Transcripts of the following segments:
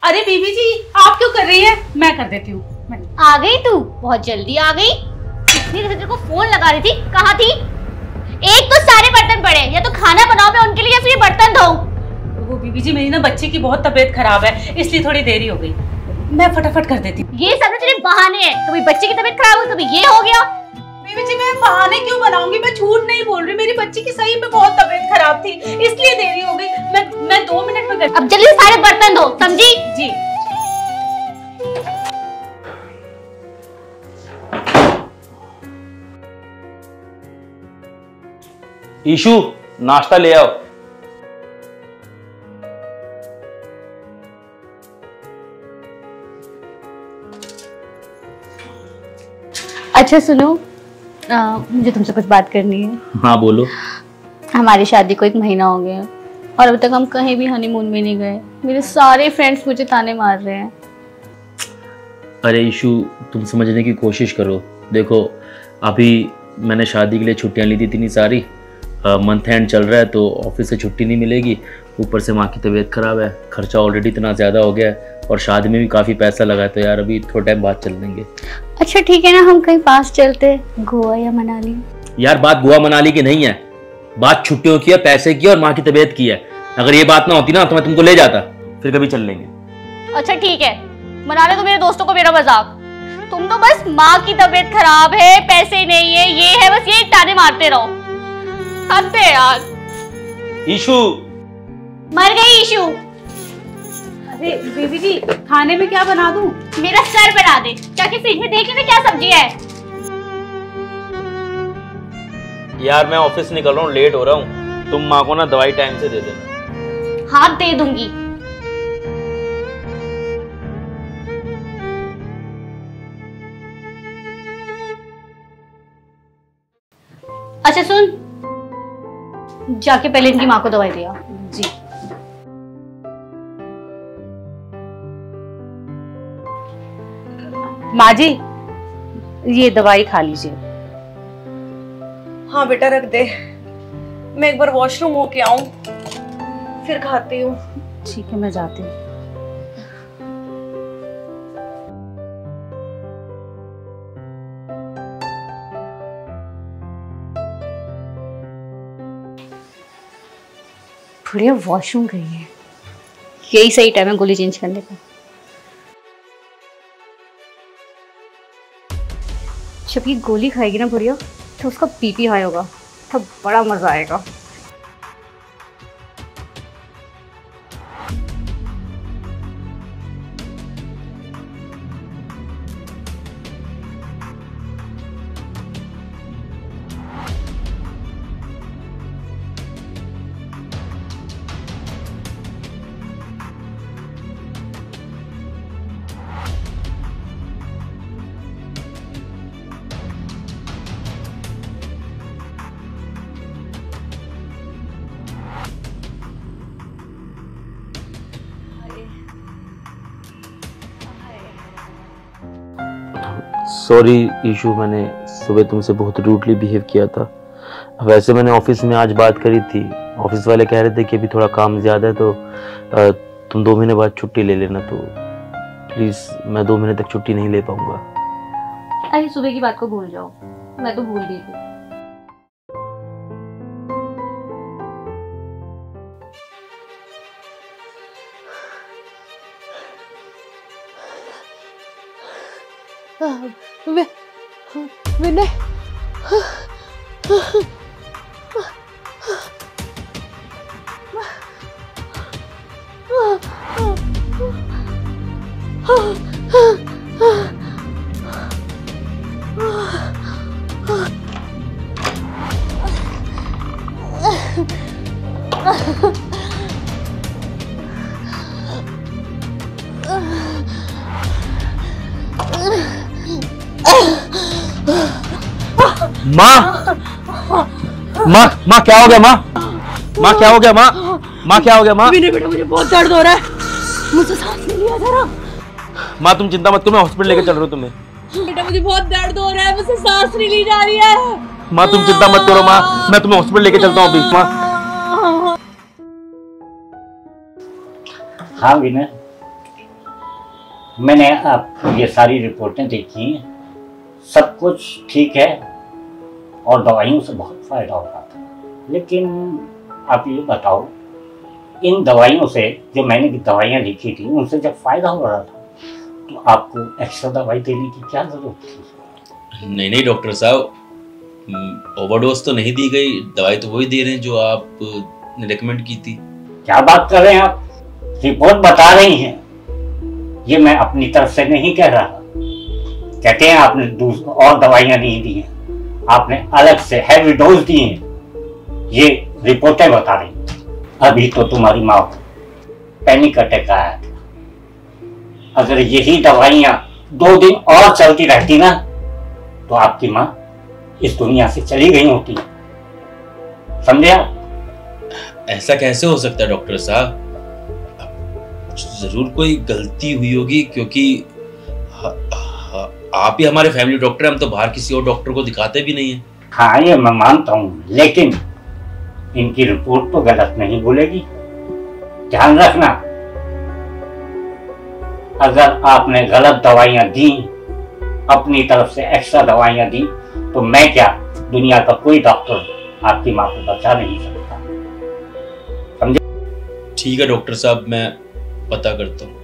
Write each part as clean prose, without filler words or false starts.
अरे बीबी जी आप क्यों कर रही है? मैं कर देती हूँ। आ गई तू? बहुत जल्दी आ गई। इतनी देर तेरे को फोन लगा रही थी, कहाँ थी? एक तो सारे बर्तन पड़े, या तो खाना बनाओ मैं उनके लिए या फिर बर्तन धो। वो बीबी जी मेरी ना बच्चे की बहुत तबीयत खराब है, इसलिए थोड़ी देरी हो गई। मैं फटाफट कर देती हूँ। ये सब तेरे बहाने हैं। कभी बच्चे की तबीयत खराब हो, कभी ये हो गया। बीबी जी मैं बहाने क्यों बनाऊंगी? मैं झूठ नहीं बोल रही, मेरी बच्ची की सही में बहुत तबीयत खराब थी, इसलिए देरी हो गई। मैं 2 मिनट में कर। अब जल्दी सारे बर्तन धो, समझी? जी। ईशु नाश्ता ले आओ। अच्छा सुनो, मुझे तुमसे कुछ बात करनी है। हाँ बोलो। हमारी शादी को 1 महीना हो गया और अभी तक हम कहीं भी हनीमून में नहीं गए। मेरे सारे फ्रेंड्स मुझे ताने मार रहे हैं। अरे ईशु तुम समझने की कोशिश करो। देखो अभी मैंने शादी के लिए छुट्टियां ली थी इतनी सारी, मंथ एंड चल रहा है तो ऑफिस से छुट्टी नहीं मिलेगी। ऊपर से माँ की तबीयत खराब है, खर्चा ऑलरेडी इतना ज़्यादा हो गया है और शादी में भी काफ़ी पैसा लगा है, तो यार अभी थोड़ा टाइम बाद चल लेंगे। अच्छा ठीक है ना, हम कहीं पास चलते, गोवा या मनाली। यार बात गोवा मनाली की नहीं है, बात छुट्टियों की है, पैसे की और माँ की तबीयत की है। अगर ये बात ना होती ना तो मैं तुमको ले जाता, फिर कभी चल लेंगे। अच्छा ठीक है, मना ले तो मेरे दोस्तों को मेरा मजाक। तुम तो बस माँ की तबीयत खराब है, पैसे नहीं है, ये है, बस ये ताने मारते रहो। हद है यार। ईशु मर गई ईशु। अरे बीबी जी खाने में क्या बना दूं? मेरा सर बना दे, जाके फ्रिज में देख लेना क्या सब्जी है। यार मैं ऑफिस निकल रहा हूँ, लेट हो रहा हूँ, तुम माँ को ना दवाई टाइम से दे देना। हाँ दे दूंगी। अच्छा सुन, जाके पहले इनकी माँ को दवाई दिया। जी। माँ जी ये दवाई खा लीजिए। हाँ बेटा रख दे, मैं एक बार वॉशरूम होके आऊं फिर खाती हूँ। ठीक है मैं जाती हूँ। बढ़िया वॉशरूम गई है, यही सही टाइम है गोली चेंज करने का। जब ये गोली खाएगी ना बुढ़िया तो उसका बीपी हाई होगा, तब बड़ा मजा आएगा। सॉरी ईशु, मैंने सुबह तुमसे बहुत रूडली बिहेव किया था। वैसे मैंने ऑफिस में आज बात करी थी, ऑफिस वाले कह रहे थे कि अभी थोड़ा काम ज़्यादा है तो तुम 2 महीने बाद छुट्टी ले लेना, तो प्लीज़ मैं 2 महीने तक छुट्टी नहीं ले पाऊंगा। अरे सुबह की बात को भूल जाओ, मैं तो भूल गई थी। विनय माँ माँ माँ क्या हो गया? माँ माँ क्या हो गया? माँ माँ क्या हो गया? माँ विनय बेटा मुझे बहुत दर्द हो रहा है, मुझे सांस नहीं लिया जरा। माँ तुम चिंता मत करो, मैं हॉस्पिटल लेके चल रहा हूँ तुम्हें। बेटा मुझे बहुत दर्द हो रहा है, मुझसे सांस नहीं ली जा रही है। माँ तुम चिंता मत करो, माँ मैं तुम्हें हॉस्पिटल लेके चलता हूँ अभी। माँ। हाँ विनय मैंने आप ये सारी रिपोर्टें देखी हैं, सब कुछ ठीक है और दवाइयों से बहुत फ़ायदा हो रहा था। लेकिन आप ये बताओ, इन दवाइयों से, जो मैंने दवाइयाँ लिखी थी, उनसे जब फ़ायदा हो रहा था तो आपको एक्स्ट्रा दवाई देने की क्या ज़रूरत थी? नहीं नहीं डॉक्टर साहब, ओवरडोज तो नहीं दी गई, दवाई तो वही दे रहे हैं जो आप ने रेकमेंड की थी। क्या बात कर रहे हैं आप? रिपोर्ट बता रही हैं, ये मैं अपनी तरफ से नहीं कह रहा। कहते हैं आपने और दवाइयाँ नहीं दी हैं, आपने अलग से हैवी डोज दी हैं, ये रिपोर्टें बता रही। अभी तो तुम्हारी माँ को पैनिक अटैक आया था। अगर यही दवाइयाँ 2 दिन और चलती रहती ना तो आपकी माँ इस दुनिया से चली गई होती। समझे आप? ऐसा कैसे हो सकता है डॉक्टर साहब? जरूर कोई गलती हुई होगी, क्योंकि आप ही हमारे फैमिली डॉक्टर हैं, हम तो बाहर किसी और डॉक्टर को दिखाते भी नहीं है। हाँ, ये मैं मानता हूँ, लेकिन इनकी रिपोर्ट तो गलत नहीं बोलेगी। ध्यान रखना, अगर आपने गलत दवाइयाँ दी, अपनी तरफ से एक्स्ट्रा दवाइयाँ दी, तो मैं क्या, दुनिया का कोई डॉक्टर आपकी माँ को बचा नहीं सकता। समझे? ठीक है डॉक्टर साहब, मैं पता करता हूँ।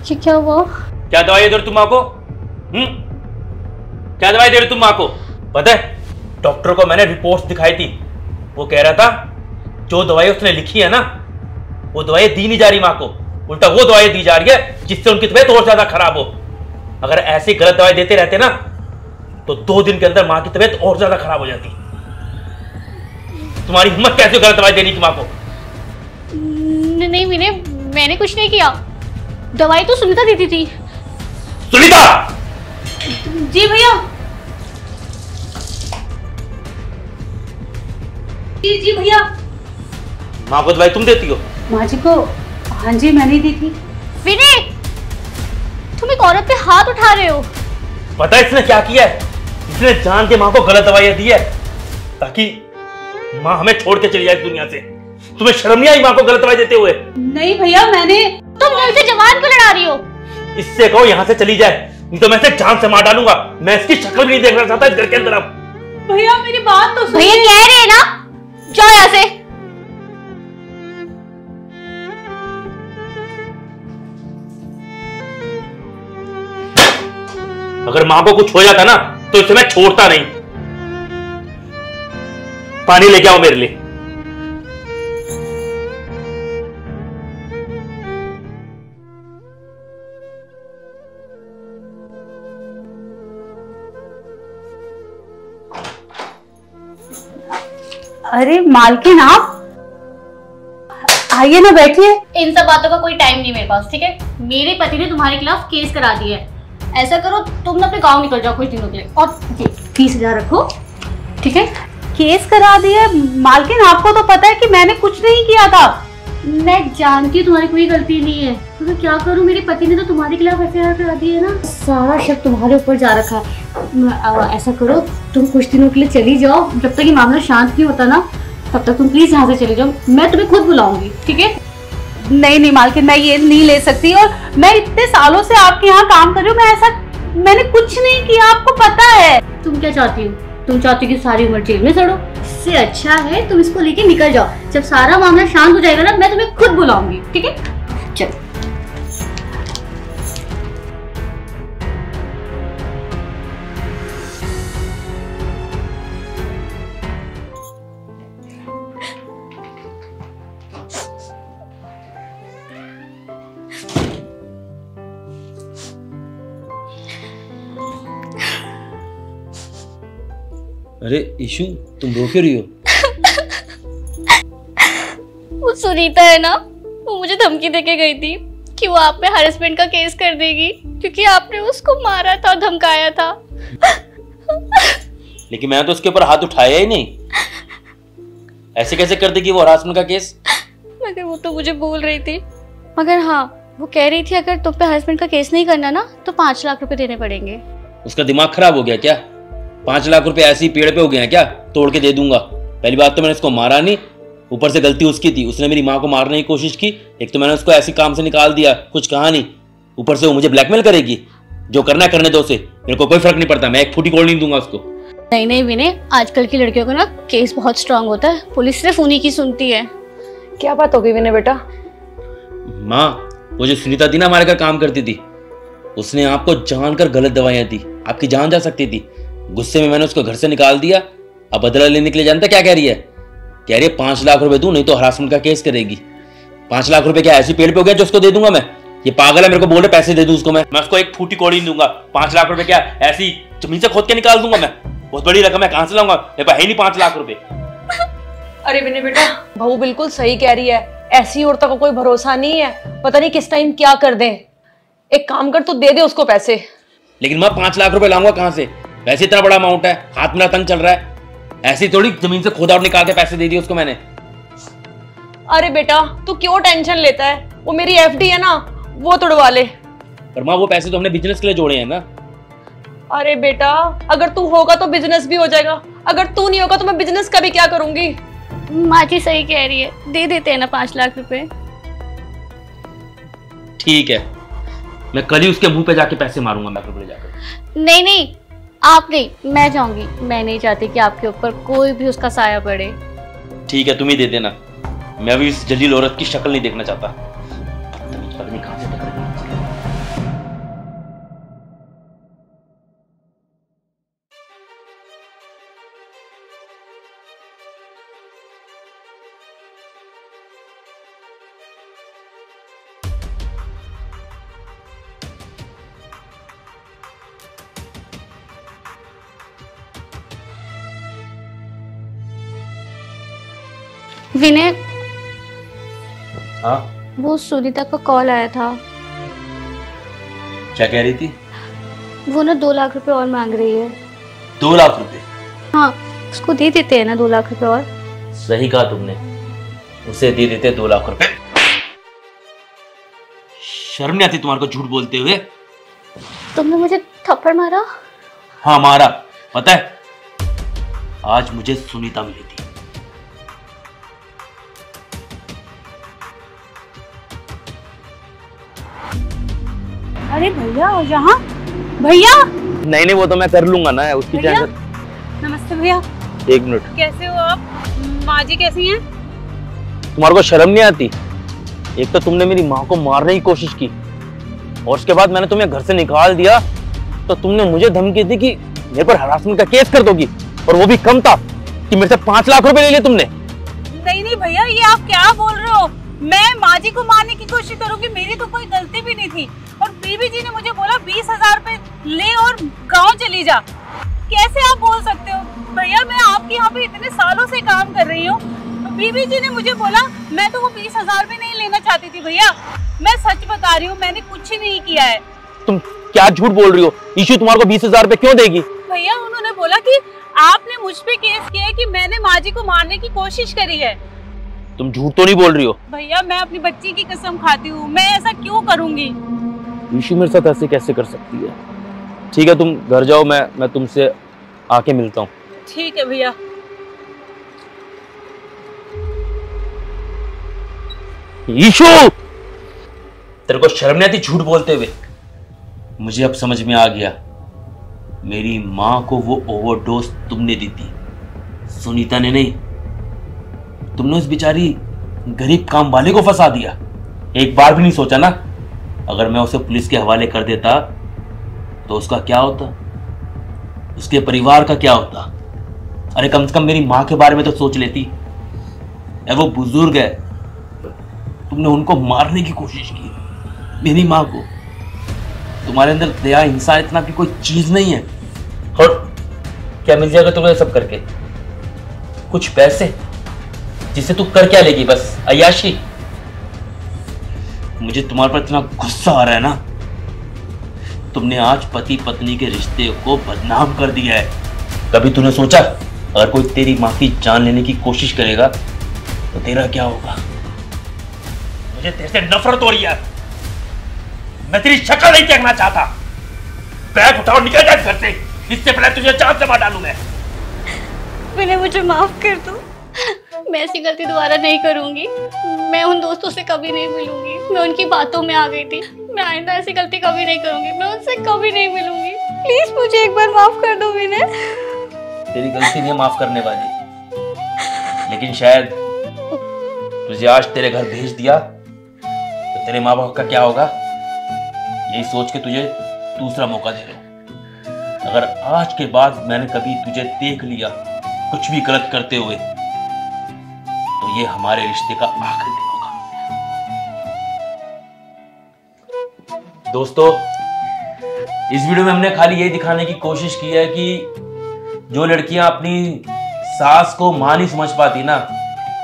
क्या हुआ? क्या दवाई दे रहे तुम माँ को? क्या दवाई दे रहे तुम माँ को? पता है, डॉक्टर को मैंने रिपोर्ट्स दिखाई थी, वो कह रहा था जो दवाई उसने लिखी है ना, वो दवाई दी नहीं जा रही माँ को, उल्टा वो दवाई दी जा रही है जिससे उनकी तबीयत और ज्यादा खराब हो। अगर ऐसी गलत दवाई देते रहते ना तो 2 दिन के अंदर माँ की तबीयत और ज्यादा खराब हो जाती। तुम्हारी हिम्मत कैसे गलत दवाई देने की माँ को? नहीं विनय, मैंने कुछ नहीं किया, दवाई तो सुनीता देती थी। सुनीता! जी भैया। जी भैया। माँ को दवाई तुम देती हो? माँ जी को, हाँ जी मैंने दी थी। विनय, तुम एक औरत पे हाथ उठा रहे हो। पता है इसने क्या किया है? इसने जान के माँ को गलत दवाइयाँ दी है ताकि माँ हमें छोड़ के चली जाए दुनिया से। तुम्हें शर्म नहीं आई माँ को गलत दवाई देते हुए? नहीं भैया, मैंने। तुम मुझसे जवान क्यों लड़ा रही हो? इससे कहो यहाँ से चली जाए, नहीं तो मैं इसे जान से मार डालूंगा। मैं इसकी शक्ल भी नहीं देखना चाहता इस घर के अंदर। अब भैया मेरी बात तो सुनिए। भैया कह रहे हैं ना, जाओ यहाँ से। अगर माँ को कुछ हो जाता ना तो इसे मैं छोड़ता नहीं। पानी लेके आओ मेरे लिए। अरे मालकिन, आप आइए ना, बैठिए। इन सब बातों का कोई टाइम नहीं मेरे पास, ठीक है? मेरे पति ने तुम्हारे खिलाफ केस करा दिया है। ऐसा करो, तुम अपने गांव निकल जाओ कुछ दिनों के लिए, और 20,000 रखो, ठीक है? केस करा दिया? मालकिन आपको तो पता है कि मैंने कुछ नहीं किया था। मैं जानती हूँ तुम्हारी कोई गलती नहीं है, तो मैं क्या करूँ? मेरे पति ने तो तुम्हारे खिलाफ FIR करा दी है ना, सारा शक तुम्हारे ऊपर जा रखा है। ऐसा करो, तुम कुछ दिनों के लिए चली जाओ, जब तक ये मामला शांत नहीं होता ना, तब तक तुम प्लीज यहाँ से चले जाओ। मैं तुम्हें खुद बुलाऊंगी, ठीक है? नहीं मालकिन, मैं ये नहीं ले सकती, और मैं इतने सालों से आपके यहाँ काम कर रही हूँ, मैंने कुछ नहीं किया, आपको पता है। तुम क्या चाहती हो? तुम चाहती हो कि सारी उम्र जेल में सड़ो? इससे अच्छा है तुम इसको लेके निकल जाओ। जब सारा मामला शांत हो जाएगा ना, मैं तुम्हें खुद बुलाऊंगी, ठीक है? चलो। अरे ईशु, तुम रो क्यों रही हो? वो सुनीता है ना, वो मुझे धमकी देके गई थी कि वो आप पे हरासमेंट का केस कर देगी, क्योंकि आपने उसको मारा था, धमकाया था। लेकिन मैंने तो उसके ऊपर हाथ उठाया ही नहीं। ऐसे कैसे कर देगी वो हरासमेंट का केस? मगर वो तो मुझे बोल रही थी। मगर हाँ, वो कह रही थी अगर तुम पे हरासमेंट का केस नहीं करना ना, तो 5 लाख रुपए देने पड़ेंगे। उसका दिमाग खराब हो गया क्या? 5 लाख रुपए ऐसे ही पेड़ पे हो गए हैं क्या, तोड़ के दे दूंगा? पहली बात तो मैंने उसको मारा नहीं, ऊपर से गलती उसकी थी, उसने मेरी माँ को मारने की कोशिश की। एक तो मैंने उसको ऐसे काम से निकाल दिया, कुछ कहा नहीं, ऊपर से वो मुझे ब्लैकमेल करेगी। जो करना है करने दो उसे, मेरे को कोई फर्क नहीं पड़ता, मैं एक फूटी कोड़ नहीं दूंगा उसको। नहीं नहीं विनय, आजकल की लड़कियों का ना केस बहुत स्ट्रांग होता है, पुलिस सिर्फ उन्हीं की सुनती है। क्या बात हो गई विनय बेटा? माँ, वो जो सुनीता थी ना हमारे घर काम करती थी, उसने आपको जानकर गलत दवाइयां दी, आपकी जान जा सकती थी। गुस्से में मैंने उसको घर से निकाल दिया। अब बदला लेने के लिए जानता क्या कह रही है? कह रही है 5 लाख रुपए दूं नहीं तो हरासमेंट का केस करेगी। 5 लाख रुपए क्या ऐसी पेड़ पे हो गया जो उसको दे दूंगा मैं? ये पागल है, मेरे को बोल रहे पैसे दे दूं उसको, मैं उसको एक फूटी कौड़ी नहीं दूंगा। 5 लाख रुपए क्या ऐसी जमीन से खोद के निकाल दूंगा मैं? बहुत बड़ी रकम है, कहां से लाऊंगा? मेरे पास है नहीं 5 लाख रुपए। अरे विनय बेटा, बहू बिल्कुल सही कह रही है, ऐसी औरतों का कोई भरोसा नहीं है, पता नहीं किस टाइम क्या कर दें। एक काम कर, तू दे दे उसको पैसे। लेकिन मैं 5 लाख रुपए लाऊंगा कहां से? वैसे इतना बड़ा अमाउंट है, हाथ मेरा तंग चल रहा है, ऐसी थोड़ी जमीन से खोदा और निकाल के पैसे दे दिए उसको मैंने। अरे बेटा तू क्यों टेंशन लेता है, वो मेरी एफडी है ना, वो तोड़वा ले। पर माँ, वो पैसे तो हमने बिजनेस के लिए जोड़े हैं ना। अरे बेटा, अगर तू होगा तो बिजनेस भी हो जाएगा, अगर तू नहीं होगा तो मैं बिजनेस का भी क्या करूंगी? माँ जी सही कह रही है, दे देते हैं ना 5 लाख रुपए। ठीक है, मैं कल ही उसके मुंह पे जाके पैसे मारूंगा मैं अपने जाकर। नहीं नहीं, आप नहीं, मैं जाऊंगी। मैं नहीं चाहती कि आपके ऊपर कोई भी उसका साया पड़े। ठीक है, तुम ही दे देना, मैं अभी इस जलील औरत की शक्ल नहीं देखना चाहता। पता नहीं कहां से पकड़ ली। विनय, हाँ, वो सुनीता का कॉल आया था। क्या कह रही थी? वो ना 2 लाख रुपए और मांग रही है। 2 लाख रुपए? हाँ, उसको दे देते हैं ना 2 लाख रुपए और। सही कहा तुमने, उसे दे देते 2 लाख रुपए। शर्म नहीं आती तुम्हारे को झूठ बोलते हुए? तुमने मुझे थप्पड़ मारा? हाँ मारा, पता है आज मुझे सुनीता मिली थी। अरे भैया, यहाँ भैया। नहीं नहीं, वो तो मैं कर लूंगा ना, उसकी भैया? टेंशन। नमस्ते भैया। 1 मिनट। कैसे हो आप? माँ जी कैसी हैं? तुम्हारे को शर्म नहीं आती? एक तो तुमने मेरी माँ को मारने की कोशिश की और उसके बाद मैंने तुम्हें घर से निकाल दिया, तो तुमने मुझे धमकी दी कि मेरे पर हरासमेंट का केस कर दोगी, और वो भी कम था कि मेरे से 5 लाख रुपए ले लिए तुमने। नहीं नहीं भैया, ये आप क्या बोल रहे हो? मैं माँ जी को मारने की कोशिश करूंगी? मेरी तो कोई गलती भी नहीं थी, और बीबी जी ने मुझे बोला 20,000 रुपए ले और गांव चली जा। कैसे आप बोल सकते हो भैया? मैं आपके यहाँ पे इतने सालों से काम कर रही हूँ, बीबी जी ने मुझे बोला। मैं तो वो 20,000 रुपए नहीं लेना चाहती थी भैया, मैं सच बता रही हूँ, मैंने कुछ ही नहीं किया है। तुम क्या झूठ बोल रही हो? ईशू तुम्हारे को 20,000 रुपए क्यों देगी? भैया उन्होंने बोला कि आपने मुझ पे केस किया है कि मैंने माँ जी को मारने की कोशिश करी है। तुम झूठ तो नहीं बोल रही हो? भैया मैं अपनी बच्ची की कसम खाती हूँ, मैं ऐसा क्यों करूंगी? ईशू मेरे साथ ऐसे कैसे कर सकती है? ठीक है, तुम घर जाओ, मैं तुमसे आके मिलता हूँ। ठीक है भैया। ईशू, तेरे को शर्म नहीं आती झूठ बोलते हुए? मुझे अब समझ में आ गया, मेरी माँ को वो ओवरडोज तुमने दी थी, सुनीता ने नहीं। तुमने उस बेचारी गरीब काम वाले को फंसा दिया। एक बार भी नहीं सोचा ना, अगर मैं उसे पुलिस के हवाले कर देता तो उसका क्या होता, उसके परिवार का क्या होता? अरे कम से कम मेरी माँ के बारे में तो सोच लेती। वो बुजुर्ग है, तुमने उनको मारने की कोशिश की, मेरी माँ को। तुम्हारे अंदर दया इंसान इतना की कोई चीज नहीं है। और क्या मिल जाएगा तुम्हें सब करके? कुछ पैसे जिसे तू कर क्या लेगी? बस अय्याशी। मुझे तुम्हारे पर इतना गुस्सा आ रहा है ना, तुमने आज पति पत्नी के रिश्ते को बदनाम कर दिया है। कभी तूने सोचा अगर कोई तेरी माँ की जान लेने की कोशिश करेगा तो तेरा क्या होगा? मुझे तेरे से नफरत हो रही है, मैं तेरी शक्ल नहीं देखना चाहता। बैग उठाओ, निकल जा घर से। इससे पहले तुझे चांद से मार डालूं मैं। विनय मुझे माफ कर दो, मैं ऐसी गलती दोबारा नहीं करूंगी। मैं उन दोस्तों से कभी नहीं मिलूंगी, मैं उनकी बातों में आ गई थी। मैं आइंदा ऐसी गलती कभी नहीं करूंगी, मैं उनसे कभी नहीं मिलूंगी। प्लीज मुझे एक बार माफ कर दो विनय। तेरी गलती नहीं है माफ करने वाली, लेकिन शायद तुझे आज तेरे घर भेज दिया तो तेरे माँ बाप का क्या होगा, यही सोच के तुझे दूसरा मौका दे रहा हूं। अगर आज के बाद मैंने कभी तुझे देख लिया कुछ भी गलत करते हुए तो ये हमारे रिश्ते का आखिरी दिन होगा। दोस्तों, इस वीडियो में हमने खाली यही दिखाने की कोशिश की है कि जो लड़कियां अपनी सास को मां नहीं समझ पाती ना,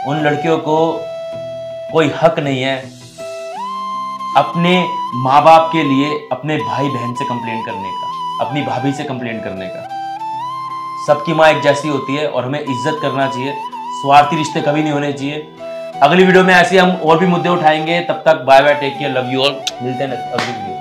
उन लड़कियों को कोई हक नहीं है अपने माँ बाप के लिए अपने भाई बहन से कंप्लेंट करने का, अपनी भाभी से कंप्लेंट करने का। सबकी माँ एक जैसी होती है और हमें इज्जत करना चाहिए। स्वार्थी रिश्ते कभी नहीं होने चाहिए। अगली वीडियो में ऐसे हम और भी मुद्दे उठाएंगे। तब तक bye bye, take care, love you all. मिलते हैं अगली वीडियो।